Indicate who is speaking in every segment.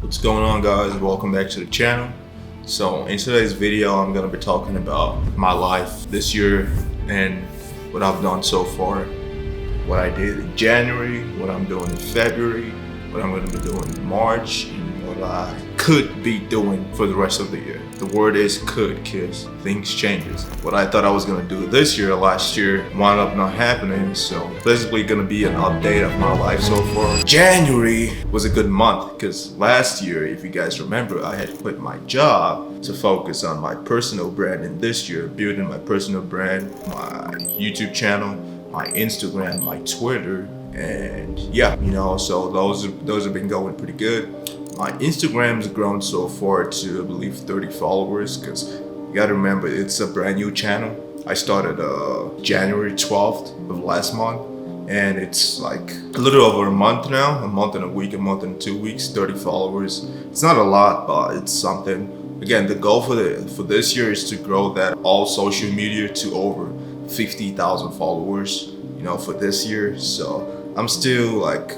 Speaker 1: What's going on, guys? Welcome back to the channel. So in today's video, I'm gonna be talking about my life this year and what I've done so far, what I did in January, what I'm doing in February, what I'm gonna be doing in March, and what I could be doing for the rest of the year. The word is could, because things changes. What I thought I was gonna do this year, last year, wound up not happening. So basically gonna be an update of my life so far. January was a good month because last year, if you guys remember, I had quit my job to focus on my personal brand, and this year building my personal brand, my YouTube channel, my Instagram, my Twitter, and yeah, so those have been going pretty good. My Instagram's grown so far to, I believe, 30 followers, because you gotta remember, it's a brand new channel. I started January 12th of last month, and it's like a little over a month now, a month and a week, a month and 2 weeks, 30 followers. It's not a lot, but it's something. Again, the goal for this year is to grow that all social media to over 50,000 followers, for this year. So I'm still like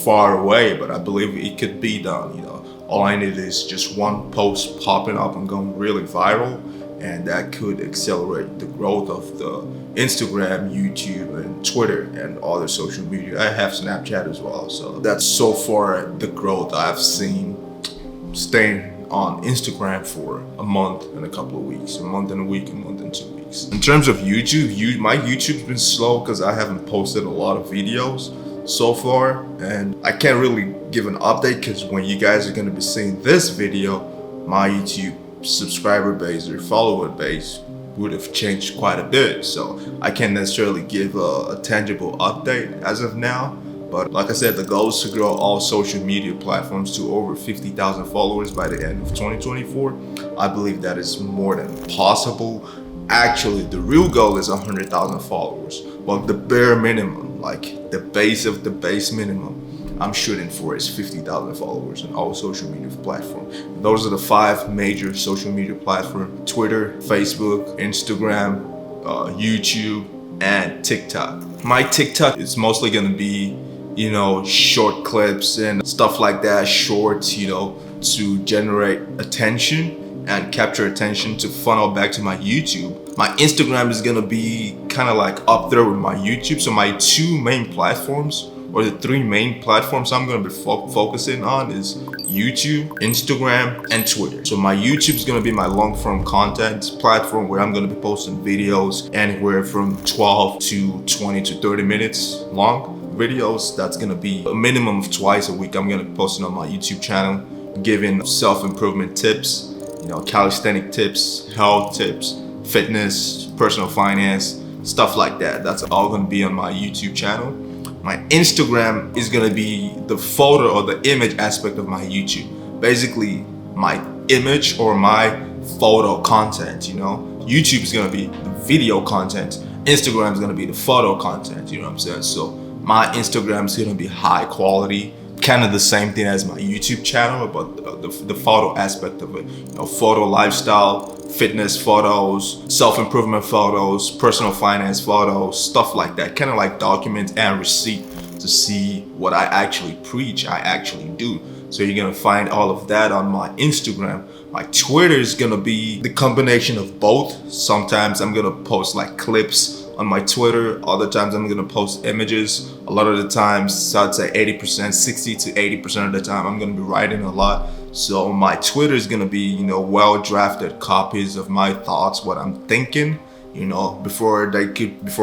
Speaker 1: far away, but I believe it could be done. All I need is just one post popping up and going really viral, and that could accelerate the growth of the Instagram, YouTube, and Twitter, and other social media. I have Snapchat as well, so that's so far the growth I've seen staying on Instagram for a month and a couple of weeks, a month and a week, a month and 2 weeks. In terms of YouTube, my YouTube's been slow because I haven't posted a lot of videos so far, and I can't really give an update because when you guys are going to be seeing this video, my YouTube subscriber base or follower base would have changed quite a bit, so I can't necessarily give a tangible update as of now. But like I said, the goal is to grow all social media platforms to over 50,000 followers by the end of 2024. I believe that is more than possible. Actually, the real goal is 100,000 followers. But the bare minimum, like the base of the base minimum, I'm shooting for is 50,000 followers on all social media platforms. Those are the 5 major social media platforms: Twitter, Facebook, Instagram, YouTube, and TikTok. My TikTok is mostly gonna be, short clips and stuff like that, shorts, to generate attention and capture attention to funnel back to my YouTube. My Instagram is gonna be kind of like up there with my YouTube. So my 2 main platforms, or the 3 main platforms I'm gonna be focusing on, is YouTube, Instagram, and Twitter. So my YouTube is gonna be my long-form content platform where I'm gonna be posting videos anywhere from 12 to 20 to 30 minutes long videos. That's gonna be a minimum of twice a week. I'm gonna be posting on my YouTube channel, giving self-improvement tips, calisthenic tips, health tips, fitness, personal finance, stuff like that. That's all gonna be on my YouTube channel. My Instagram is gonna be the photo or the image aspect of my YouTube. Basically, my image or my photo content, YouTube is gonna be the video content. Instagram is gonna be the photo content, you know what I'm saying? So my Instagram is gonna be high quality, kind of the same thing as my YouTube channel, but the photo aspect of it, photo lifestyle, fitness photos, self-improvement photos, personal finance photos, stuff like that, kind of like documents and receipt to see what I actually preach, I actually do. So you're gonna find all of that on my Instagram. My Twitter is gonna be the combination of both. Sometimes I'm gonna post like clips on my Twitter, other times I'm gonna post images. A lot of the times, I'd say 80%, 60 to 80% of the time, I'm gonna be writing a lot. So my Twitter is gonna be, well-drafted copies of my thoughts, what I'm thinking, before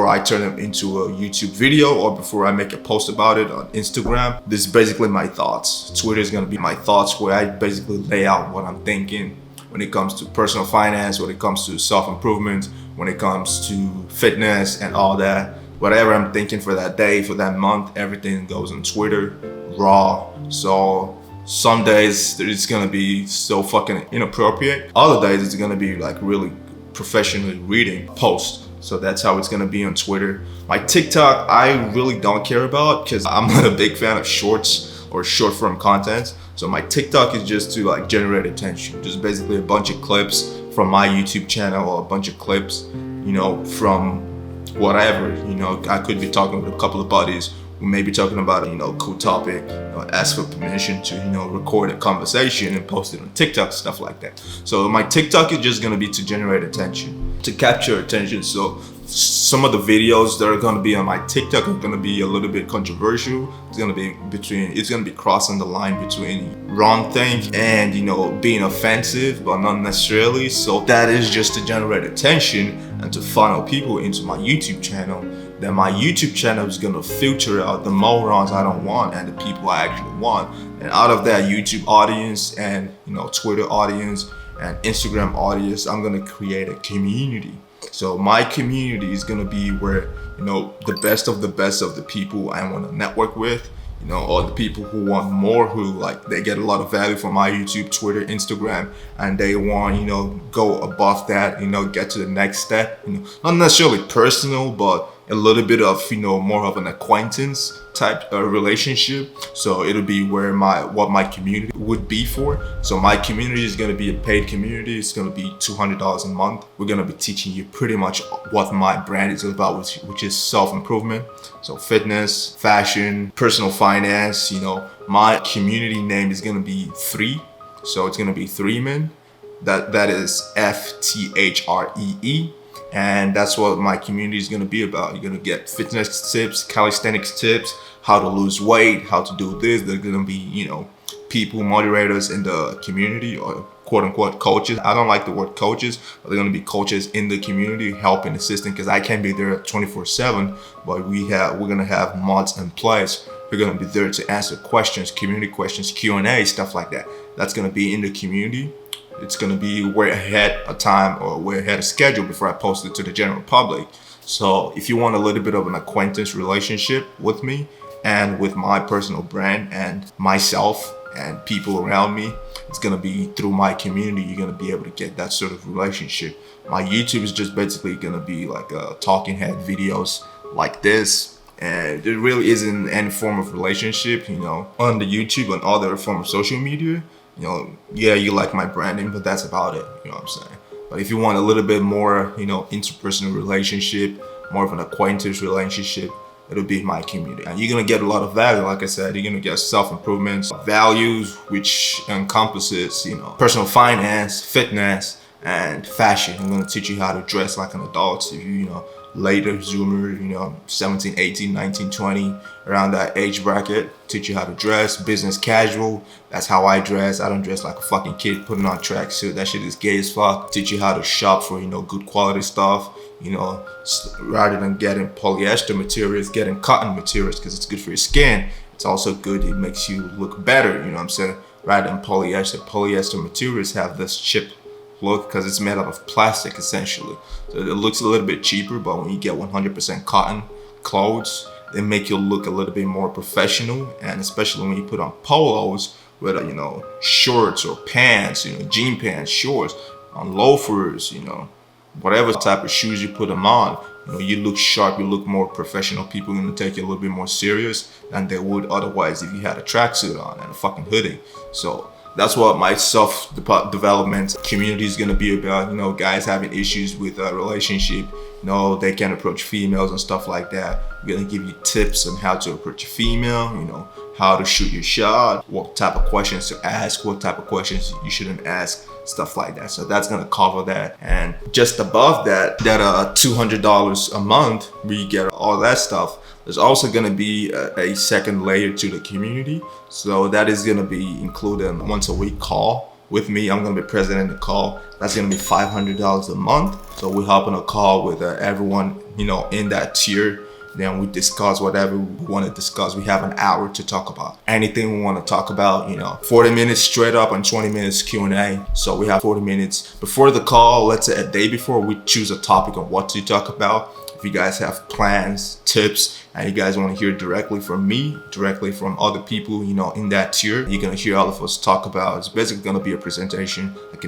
Speaker 1: I turn them into a YouTube video or before I make a post about it on Instagram. This is basically my thoughts. Twitter is gonna be my thoughts, where I basically lay out what I'm thinking when it comes to personal finance, when it comes to self-improvement, when it comes to fitness and all that. Whatever I'm thinking for that day, for that month, everything goes on Twitter, raw. So some days it's gonna be so fucking inappropriate. Other days it's gonna be like really professionally reading posts. So that's how it's gonna be on Twitter. My TikTok, I really don't care about because I'm not a big fan of shorts or short form content. So my TikTok is just to like generate attention. Just basically a bunch of clips from my YouTube channel, or a bunch of clips, from whatever. I could be talking with a couple of buddies We may be talking about a cool topic, ask for permission to record a conversation and post it on TikTok, stuff like that. So my TikTok is just gonna be to generate attention, to capture attention. So some of the videos that are gonna be on my TikTok are gonna be a little bit controversial. It's gonna be crossing the line between wrong thing and being offensive, but not necessarily. So that is just to generate attention and to funnel people into my YouTube channel. Then my YouTube channel is gonna filter out the morons I don't want and the people I actually want. And out of that YouTube audience and Twitter audience and Instagram audience, I'm gonna create a community. So my community is gonna be where the best of the people I want to network with, or the people who want more, who they get a lot of value from my YouTube, Twitter, Instagram, and they want go above that, get to the next step, not necessarily personal, but a little bit of more of an acquaintance type relationship. So it'll be where what my community would be for. So my community is going to be a paid community. It's going to be $200 a month. We're going to be teaching you pretty much what my brand is about, which is self-improvement. So fitness, fashion, personal finance. My community name is going to be 3. So it's going to be 3 men. That is FTHREE. And that's what my community is going to be about. You're going to get fitness tips, calisthenics tips, how to lose weight, how to do this. There's going to be, people, moderators in the community, or quote unquote coaches. I don't like the word coaches, but they're going to be coaches in the community, helping, assisting, because I can't be there 24/7, but we're going to have mods in place. We're going to be there to answer questions, community questions, Q&A, stuff like that. That's going to be in the community. It's going to be way ahead of time, or way ahead of schedule before I post it to the general public. So if you want a little bit of an acquaintance relationship with me and with my personal brand and myself and people around me, it's going to be through my community. You're going to be able to get that sort of relationship. My YouTube is just basically going to be like talking head videos like this. And there really isn't any form of relationship, on the YouTube and other form of social media. Yeah, you like my branding, but that's about it, what I'm saying. But if you want a little bit more, interpersonal relationship, more of an acquaintance relationship, it'll be my community. And you're gonna get a lot of value. Like I said, you're gonna get self-improvement, values, which encompasses, personal finance, fitness, and fashion. I'm gonna teach you how to dress like an adult. If you, later Zoomer, 17, 18, 19, 20, around that age bracket, teach you how to dress, business casual. That's how I dress. I don't dress like a fucking kid putting on tracksuit. That shit is gay as fuck. Teach you how to shop for, good quality stuff, rather than getting polyester materials, getting cotton materials, because it's good for your skin. It's also good, it makes you look better, what I'm saying, rather than polyester. Polyester materials have this chip look because it's made out of plastic essentially. So it looks a little bit cheaper, but when you get 100% cotton clothes, they make you look a little bit more professional. And especially when you put on polos, whether shorts or pants, jean pants, shorts, on loafers, whatever type of shoes you put them on, you look sharp, you look more professional. People are gonna take you a little bit more serious than they would otherwise if you had a tracksuit on and a fucking hoodie. So that's what my self-development community is gonna be about. Guys having issues with a relationship, they can't approach females and stuff like that. We're gonna give you tips on how to approach a female, how to shoot your shot, what type of questions to ask, what type of questions you shouldn't ask, stuff like that. So that's gonna cover that. And just above that $200 a month, we get all that stuff. There's also going to be a second layer to the community. So that is going to be included in a once a week call with me. I'm going to be present in the call. That's going to be $500 a month. So we hop on a call with everyone, in that tier. Then we discuss whatever we want to discuss. We have an hour to talk about anything we want to talk about, 40 minutes straight up and 20 minutes Q&A. So we have 40 minutes before the call. Let's say a day before, we choose a topic on what to talk about. If you guys have plans, tips, and you guys want to hear directly from me, directly from other people, in that tier, you're going to hear all of us talk about. It's basically going to be a presentation, like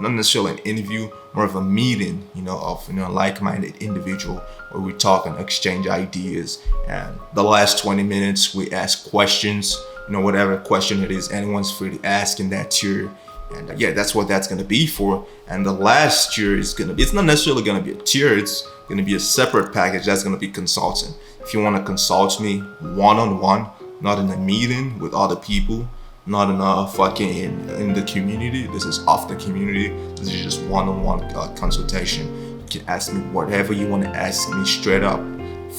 Speaker 1: not necessarily an interview, more of a meeting, of like-minded individual where we talk and exchange ideas. And the last 20 minutes, we ask questions, whatever question it is, anyone's free to ask in that tier. And yeah, that's what that's going to be for. And the last tier is going to be, it's not necessarily going to be a tier, it's going to be a separate package that's going to be consulting. If you want to consult me one-on-one, not in a meeting with other people, not in a fucking in the community. This is off the community. This is just one-on-one consultation. You can ask me whatever you want to ask me straight up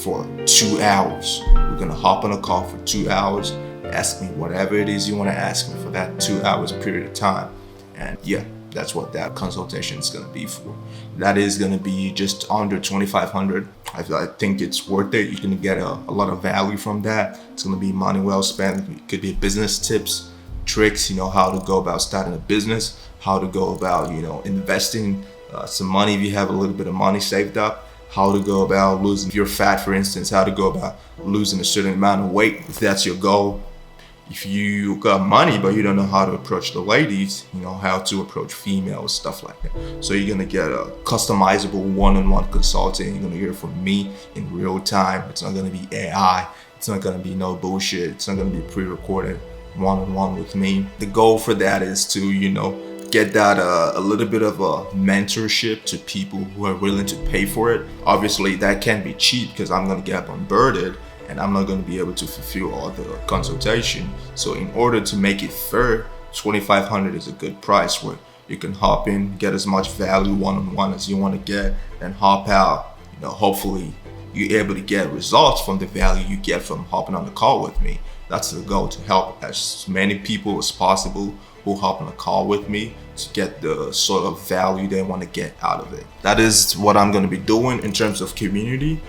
Speaker 1: for 2 hours. We're gonna hop on a call for 2 hours. Ask me whatever it is you want to ask me for that 2 hours period of time. And yeah, that's what that consultation is gonna be for. That is gonna be just under $2,500. I think it's worth it. You're gonna get a lot of value from that. It's gonna be money well spent. It could be business tips, tricks, how to go about starting a business, how to go about, investing some money if you have a little bit of money saved up, how to go about losing, if you're fat, for instance, how to go about losing a certain amount of weight, if that's your goal. If you got money, but you don't know how to approach the ladies, how to approach females, stuff like that. So you're gonna get a customizable one-on-one consulting. You're gonna hear from me in real time. It's not gonna be AI. It's not gonna be no bullshit. It's not gonna be pre-recorded one-on-one with me. The goal for that is to, get that a little bit of a mentorship to people who are willing to pay for it. Obviously, that can't be cheap because I'm gonna get bombarded and I'm not going to be able to fulfill all the consultation. So in order to make it fair, $2,500 is a good price where you can hop in, get as much value one-on-one as you want to get, and hop out. Hopefully you're able to get results from the value you get from hopping on the call with me. That's the goal, to help as many people as possible who hop on a call with me to get the sort of value they want to get out of it. That is what I'm going to be doing in terms of community.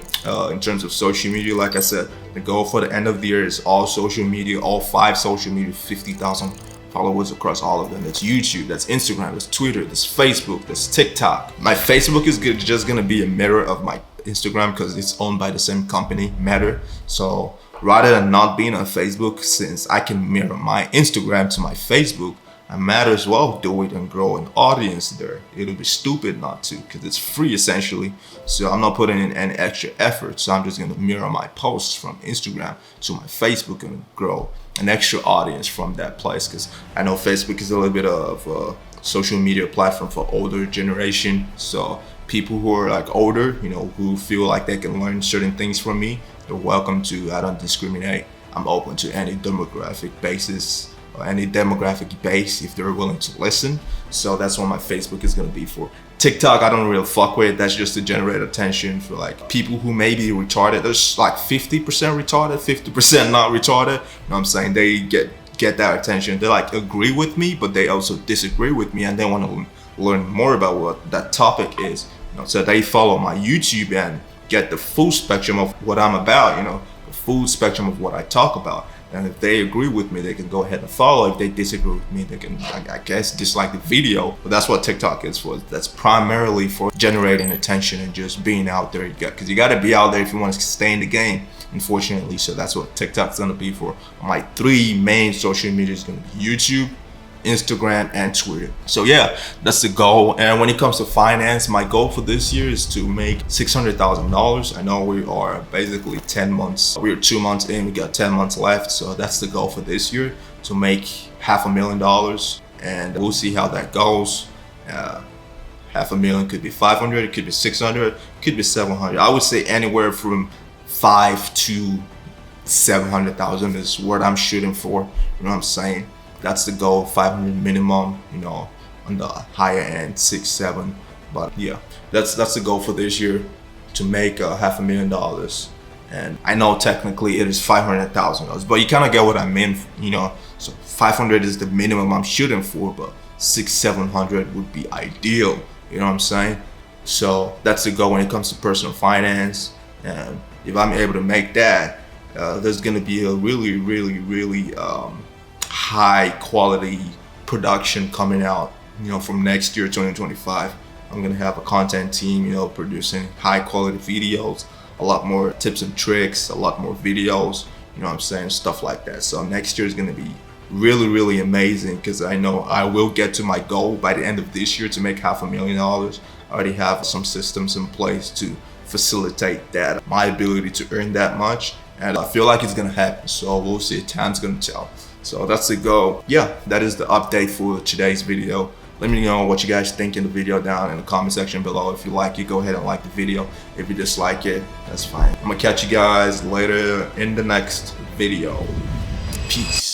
Speaker 1: In terms of social media, like I said, the goal for the end of the year is all social media, all 5 social media, 50,000 followers across all of them. That's YouTube, that's Instagram, that's Twitter, that's Facebook, that's TikTok. My Facebook is just gonna be a mirror of my Instagram because it's owned by the same company, Meta. So rather than not being on Facebook, since I can mirror my Instagram to my Facebook, I might as well do it and grow an audience there. It'll be stupid not to, because it's free essentially. So I'm not putting in any extra effort. So I'm just gonna mirror my posts from Instagram to my Facebook and grow an extra audience from that place. Because I know Facebook is a little bit of a social media platform for older generation. So people who are like older, who feel like they can learn certain things from me, they're welcome to. I don't discriminate. I'm open to any demographic basis. Any demographic base if they're willing to listen. So that's what my Facebook is gonna be for. TikTok, I don't really fuck with. That's just to generate attention for like people who may be retarded. There's like 50% retarded, 50% not retarded. You know what I'm saying? They get that attention. They like agree with me, but they also disagree with me and they want to learn more about what that topic is. So they follow my YouTube and get the full spectrum of what I'm about, the full spectrum of what I talk about. And if they agree with me, they can go ahead and follow. If they disagree with me, they can, I guess, dislike the video. But that's what TikTok is for. That's primarily for generating attention and just being out there. Because you got to be out there if you want to stay in the game, unfortunately. So that's what TikTok's going to be for. My 3 main social media is going to be YouTube, Instagram, and Twitter. So yeah, that's the goal. And when it comes to finance, my goal for this year is to make $600,000. I know we are basically 10 months. We're 2 months in, we got 10 months left. So that's the goal for this year, to make $500,000. And we'll see how that goes. $500,000 could be 500, it could be 600, it could be 700. I would say anywhere from 5 to 700,000 is what I'm shooting for. You know what I'm saying? That's the goal, 500 minimum, on the higher end, 6, 7. But yeah, that's the goal for this year, to make $500,000. And I know technically it is $500,000, but you kind of get what I mean, So 500 is the minimum I'm shooting for, but 600, 700 would be ideal. You know what I'm saying? So that's the goal when it comes to personal finance. And if I'm able to make that, there's gonna be a really, really, really high quality production coming out, from next year, 2025. I'm gonna have a content team, producing high quality videos, a lot more tips and tricks, a lot more videos, what I'm saying, stuff like that. So next year is gonna be really, really amazing, because I know I will get to my goal by the end of this year to make $500,000. I already have some systems in place to facilitate that, my ability to earn that much. And I feel like it's gonna happen. So we'll see, time's gonna tell. So that's the goal. Yeah, that is the update for today's video. Let me know what you guys think in the video down in the comment section below. If you like it, go ahead and like the video. If you dislike it, that's fine. I'm gonna catch you guys later in the next video. Peace.